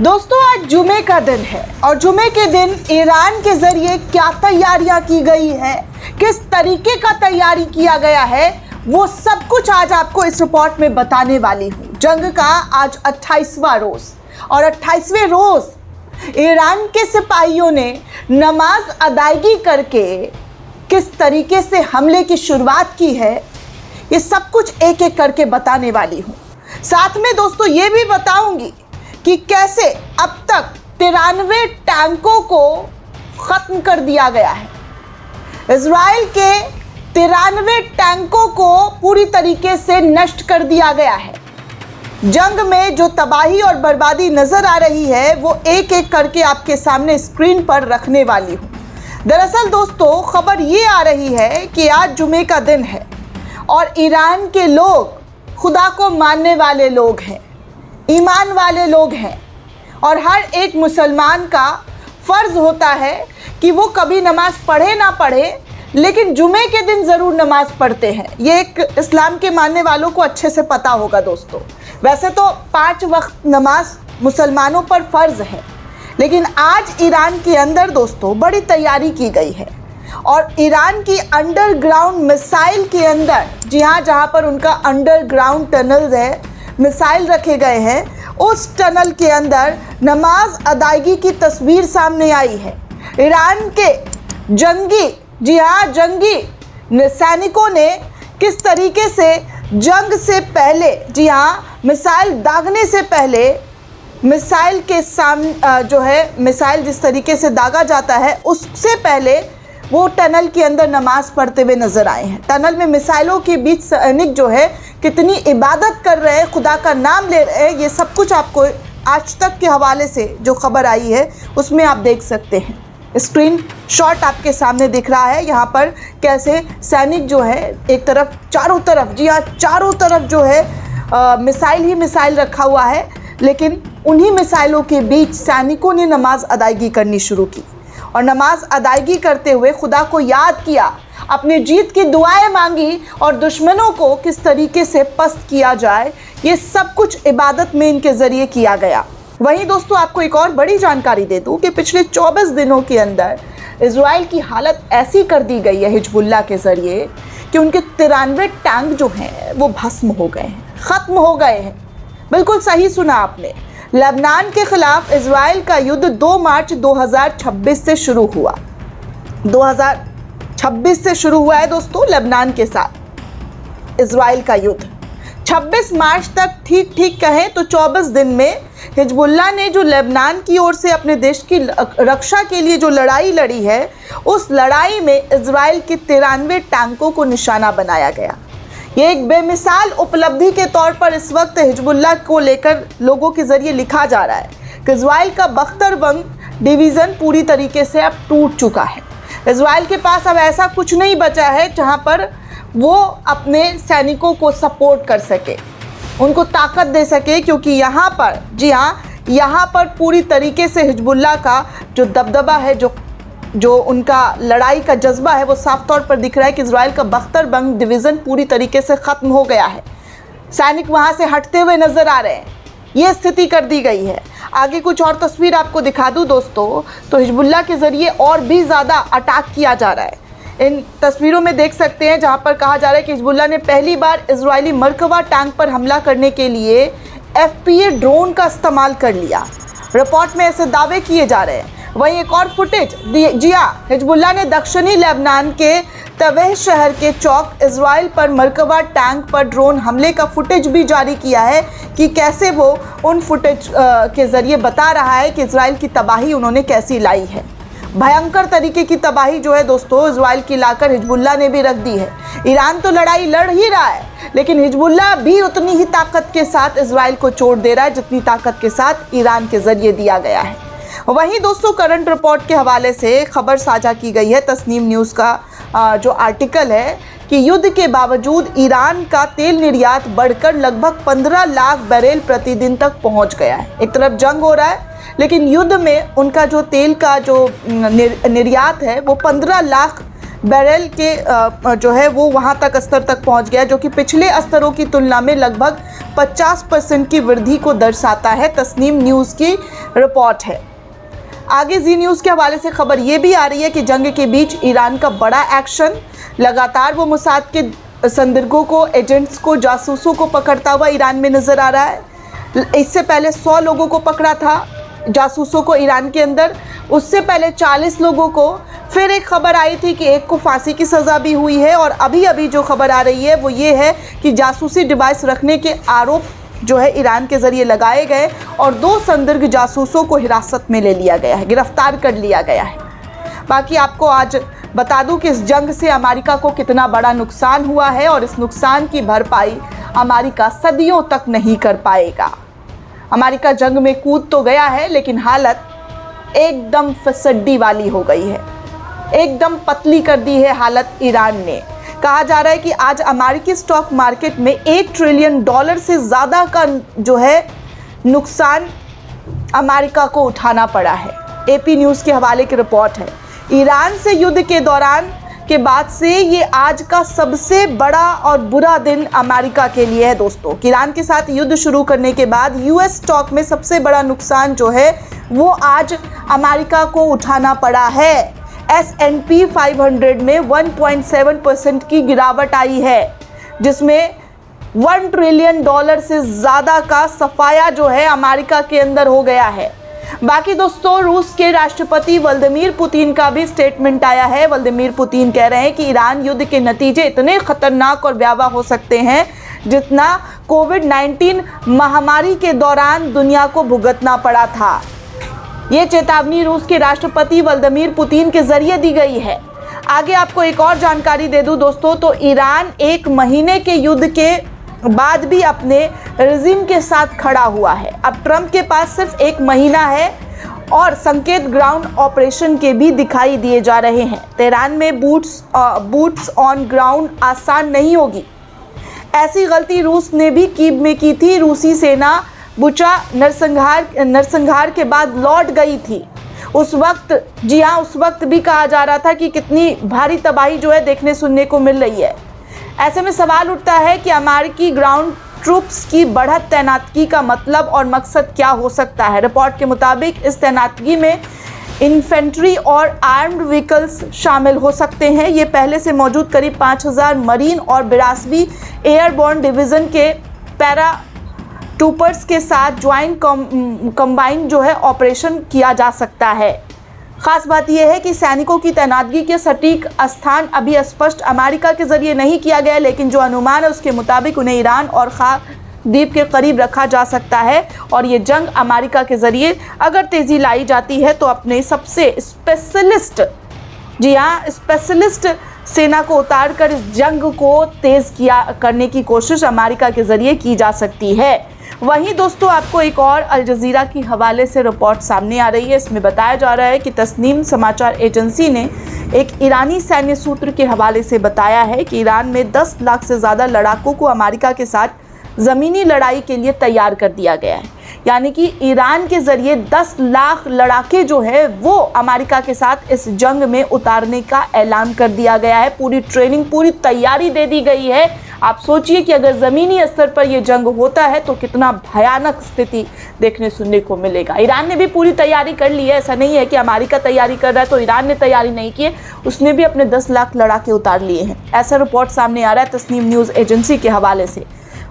दोस्तों आज जुमे का दिन है और जुमे के दिन ईरान के जरिए क्या तैयारियां की गई है, किस तरीके का तैयारी किया गया है, वो सब कुछ आज आपको इस रिपोर्ट में बताने वाली हूँ। जंग का आज 28वां रोज और 28वें रोज ईरान के सिपाहियों ने नमाज अदायगी करके किस तरीके से हमले की शुरुआत की है, ये सब कुछ एक एक करके बताने वाली हूँ। साथ में दोस्तों ये भी बताऊंगी कि कैसे अब तक 93 टैंकों को ख़त्म कर दिया गया है। इजराइल के 93 टैंकों को पूरी तरीके से नष्ट कर दिया गया है। जंग में जो तबाही और बर्बादी नज़र आ रही है वो एक एक करके आपके सामने स्क्रीन पर रखने वाली हूँ। दरअसल दोस्तों खबर ये आ रही है कि आज जुमे का दिन है और ईरान के लोग खुदा को मानने वाले लोग हैं, ईमान वाले लोग हैं और हर एक मुसलमान का फ़र्ज़ होता है कि वो कभी नमाज़ पढ़े ना पढ़े लेकिन जुमे के दिन ज़रूर नमाज़ पढ़ते हैं। ये एक इस्लाम के मानने वालों को अच्छे से पता होगा दोस्तों। वैसे तो 5 वक्त नमाज मुसलमानों पर फ़र्ज़ है, लेकिन आज ईरान के अंदर दोस्तों बड़ी तैयारी की गई है और ईरान की अंडरग्राउंड मिसाइल के अंदर, जी हाँ, जहाँ पर उनका अंडरग्राउंड टनल्स है, मिसाइल रखे गए हैं, उस टनल के अंदर नमाज अदायगी की तस्वीर सामने आई है। ईरान के जंगी, जी हाँ, जंगी सैनिकों ने किस तरीके से जंग से पहले, जी हाँ, मिसाइल दागने से पहले मिसाइल के सामने जो है मिसाइल जिस तरीके से दागा जाता है उससे पहले वो टनल के अंदर नमाज पढ़ते हुए नज़र आए हैं। टनल में मिसाइलों के बीच सैनिक जो है कितनी इबादत कर रहे हैं, खुदा का नाम ले रहे हैं, ये सब कुछ आपको आज तक के हवाले से जो खबर आई है उसमें आप देख सकते हैं। स्क्रीन शॉट आपके सामने दिख रहा है यहाँ पर कैसे सैनिक जो है एक तरफ, चारों तरफ, जी हाँ, चारों तरफ जो है मिसाइल ही मिसाइल रखा हुआ है, लेकिन उन्हीं मिसाइलों के बीच सैनिकों ने नमाज अदायगी करनी शुरू की और नमाज अदायगी करते हुए खुदा को याद किया, अपनी जीत की दुआएं मांगी और दुश्मनों को किस तरीके से पस्त किया जाए, ये सब कुछ इबादत में इनके ज़रिए किया गया। वहीं दोस्तों आपको एक और बड़ी जानकारी दे दूं कि पिछले 24 दिनों के अंदर इजराइल की हालत ऐसी कर दी गई है हिजबुल्लाह के ज़रिए कि उनके 93 टैंक जो हैं वो भस्म हो गए हैं, ख़त्म हो गए हैं। बिल्कुल सही सुना आपने। लेबनान के ख़िलाफ़ इजराइल का युद्ध 2 मार्च 2026 से शुरू हुआ। 2026 से शुरू हुआ है दोस्तों लेबनान के साथ इजराइल का युद्ध। 26 मार्च तक ठीक कहें तो 24 दिन में हिजबुल्लाह ने जो लेबनान की ओर से अपने देश की रक्षा के लिए जो लड़ाई लड़ी है, उस लड़ाई में इजराइल के 93 टैंकों को निशाना बनाया गया। ये एक बेमिसाल उपलब्धि के तौर पर इस वक्त हिजबुल्लाह को लेकर लोगों के ज़रिए लिखा जा रहा है कि इजराइल का बख्तरबंद डिवीज़न पूरी तरीके से अब टूट चुका है। इजराइल के पास अब ऐसा कुछ नहीं बचा है जहां पर वो अपने सैनिकों को सपोर्ट कर सके, उनको ताकत दे सके, क्योंकि यहाँ पर, जी हाँ, यहाँ पर पूरी तरीके से हिजबुल्लाह का जो दबदबा है, जो उनका लड़ाई का जज्बा है, वो साफ तौर पर दिख रहा है कि इजराइल का बख्तरबंद डिवीज़न पूरी तरीके से ख़त्म हो गया है। सैनिक वहाँ से हटते हुए नज़र आ रहे हैं। ये स्थिति कर दी गई है। आगे कुछ और तस्वीर आपको दिखा दूँ दोस्तों, तो हिजबुल्लाह के ज़रिए और भी ज़्यादा अटैक किया जा रहा है। इन तस्वीरों में देख सकते हैं जहाँ पर कहा जा रहा है कि हिजबुल्लाह ने पहली बार इजरायली मरकवा टैंक पर हमला करने के लिए FPA ड्रोन का इस्तेमाल कर लिया। रिपोर्ट में ऐसे दावे किए जा रहे हैं। वहीं एक और फुटेज, जी हाँ, हिजबुल्लाह ने दक्षिणी लेबनान के तवेह शहर के चौक इजराइल पर मरकवा टैंक पर ड्रोन हमले का फुटेज भी जारी किया है कि कैसे वो उन फुटेज के ज़रिए बता रहा है कि इजराइल की तबाही उन्होंने कैसी लाई है। भयंकर तरीके की तबाही जो है दोस्तों इजराइल की लाकर हिजबुल्लाह ने भी रख दी है। ईरान तो लड़ाई लड़ ही रहा है, लेकिन हिजबुल्लाह भी उतनी ही ताकत के साथ इजराइल को चोट दे रहा है जितनी ताकत के साथ ईरान के ज़रिए दिया गया है। वहीं दोस्तों करंट रिपोर्ट के हवाले से खबर साझा की गई है। तस्नीम न्यूज़ का जो आर्टिकल है कि युद्ध के बावजूद ईरान का तेल निर्यात बढ़कर लगभग 15 लाख बैरल प्रतिदिन तक पहुंच गया है। एक तरफ जंग हो रहा है, लेकिन युद्ध में उनका जो तेल का जो निर्यात है वो 15 लाख बैरल के जो है वो वहाँ तक स्तर तक पहुँच गया, जो कि पिछले स्तरों की तुलना में लगभग 50% की वृद्धि को दर्शाता है, तस्नीम न्यूज़ की रिपोर्ट है। आगे जी न्यूज़ के हवाले से खबर ये भी आ रही है कि जंग के बीच ईरान का बड़ा एक्शन, लगातार वो मोसाद के संदिग्धों को, एजेंट्स को, जासूसों को पकड़ता हुआ ईरान में नज़र आ रहा है। इससे पहले 100 लोगों को पकड़ा था जासूसों को ईरान के अंदर, उससे पहले 40 लोगों को, फिर एक खबर आई थी कि एक को फांसी की सज़ा भी हुई है, और अभी जो खबर आ रही है वो ये है कि जासूसी डिवाइस रखने के आरोप जो है ईरान के ज़रिए लगाए गए और 2 संदिग्ध जासूसों को हिरासत में ले लिया गया है, गिरफ्तार कर लिया गया है। बाकी आपको आज बता दूं कि इस जंग से अमेरिका को कितना बड़ा नुकसान हुआ है और इस नुकसान की भरपाई अमेरिका सदियों तक नहीं कर पाएगा। अमेरिका जंग में कूद तो गया है, लेकिन हालत एकदम फिसड्डी वाली हो गई है, एकदम पतली कर दी है हालत ईरान ने। कहा जा रहा है कि आज अमेरिकी स्टॉक मार्केट में $1 ट्रिलियन से ज़्यादा का जो है नुकसान अमेरिका को उठाना पड़ा है। एपी न्यूज़ के हवाले की रिपोर्ट है। ईरान से युद्ध के दौरान के बाद से ये आज का सबसे बड़ा और बुरा दिन अमेरिका के लिए है दोस्तों। ईरान के साथ युद्ध शुरू करने के बाद यूएस स्टॉक में सबसे बड़ा नुकसान जो है वो आज अमेरिका को उठाना पड़ा है। S&P 500 में 1.7% की गिरावट आई है, जिसमें $1 ट्रिलियन से ज़्यादा का सफाया जो है अमेरिका के अंदर हो गया है। बाकी दोस्तों, रूस के राष्ट्रपति व्लादिमीर पुतिन का भी स्टेटमेंट आया है। व्लादिमीर पुतिन कह रहे हैं कि ईरान युद्ध के नतीजे इतने खतरनाक और भयावह हो सकते हैं जितना कोविड-19 महामारी के दौरान दुनिया को भुगतना पड़ा था। ये चेतावनी रूस के राष्ट्रपति व्लादिमीर पुतिन के जरिए दी गई है। आगे आपको एक और जानकारी दे दूं दोस्तों, तो ईरान 1 महीने के युद्ध के बाद भी अपने रिजिम के साथ खड़ा हुआ है। अब ट्रंप के पास सिर्फ 1 महीना है और संकेत ग्राउंड ऑपरेशन के भी दिखाई दिए जा रहे हैं। तेहरान में बूट्स ऑन ग्राउंड आसान नहीं होगी। ऐसी गलती रूस ने भी कीव में की थी। रूसी सेना बुचा नरसंहार के बाद लौट गई थी। उस वक्त, जी हाँ, उस वक्त भी कहा जा रहा था कि कितनी भारी तबाही जो है देखने सुनने को मिल रही है। ऐसे में सवाल उठता है कि अमेरिकी ग्राउंड ट्रूप्स की बढ़त तैनातगी का मतलब और मकसद क्या हो सकता है। रिपोर्ट के मुताबिक इस तैनातगी में इन्फेंट्री और आर्म्ड व्हीकल्स शामिल हो सकते हैं। ये पहले से मौजूद करीब 5000 मरीन और 82वीं एयरबोर्न डिवीज़न के पैरा ट्रूपर्स के साथ ज्वाइंट कंबाइन जो है ऑपरेशन किया जा सकता है। खास बात यह है कि सैनिकों की तैनातगी के सटीक स्थान अभी स्पष्ट अमेरिका के जरिए नहीं किया गया, लेकिन जो अनुमान है उसके मुताबिक उन्हें ईरान और खार द्वीप के करीब रखा जा सकता है। और ये जंग अमेरिका के जरिए अगर तेज़ी लाई जाती है तो अपने सबसे स्पेशलिस्ट, जी हाँ, स्पेशलिस्ट सेना को उतार कर इस जंग को तेज़ करने की कोशिश अमेरिका के जरिए की जा सकती है। वहीं दोस्तों, आपको एक और अल जज़ीरा की हवाले से रिपोर्ट सामने आ रही है। इसमें बताया जा रहा है कि तस्नीम समाचार एजेंसी ने एक ईरानी सैन्य सूत्र के हवाले से बताया है कि ईरान में 10 लाख से ज़्यादा लड़ाकों को अमेरिका के साथ ज़मीनी लड़ाई के लिए तैयार कर दिया गया है। यानी कि ईरान के ज़रिए 10 लाख लड़ाके जो है वो अमेरिका के साथ इस जंग में उतारने का ऐलान कर दिया गया है। पूरी ट्रेनिंग, पूरी तैयारी दे दी गई है। आप सोचिए कि अगर ज़मीनी स्तर पर यह जंग होता है तो कितना भयानक स्थिति देखने सुनने को मिलेगा। ईरान ने भी पूरी तैयारी कर ली है। ऐसा नहीं है कि अमेरिका तैयारी कर रहा है तो ईरान ने तैयारी नहीं की है, उसने भी अपने 10 लाख लड़ाके उतार लिए हैं। ऐसा रिपोर्ट सामने आ रहा है तस्नीम न्यूज़ एजेंसी के हवाले से।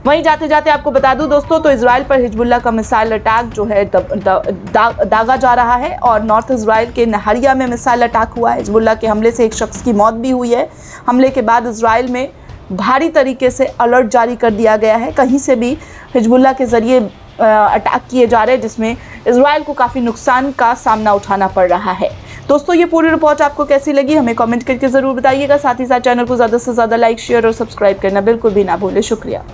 वहीं जाते जाते आपको बता दूं दोस्तों, तो इजराइल पर हिजबुल्लाह का मिसाइल अटैक जो है दागा जा रहा है और नॉर्थ इजराइल के नहरिया में मिसाइल अटैक हुआ है। हिजबुल्लाह के हमले से एक शख्स की मौत भी हुई है। हमले के बाद इजराइल में भारी तरीके से अलर्ट जारी कर दिया गया है। कहीं से भी हिजबुल्लाह के ज़रिए अटैक किए जा रहे हैं, जिसमें इजराइल को काफ़ी नुकसान का सामना उठाना पड़ रहा है। दोस्तों, ये पूरी रिपोर्ट आपको कैसी लगी हमें कमेंट करके ज़रूर बताइएगा। साथ ही साथ चैनल को ज़्यादा से ज़्यादा लाइक, शेयर और सब्सक्राइब करना बिल्कुल भी ना भूलें। शुक्रिया।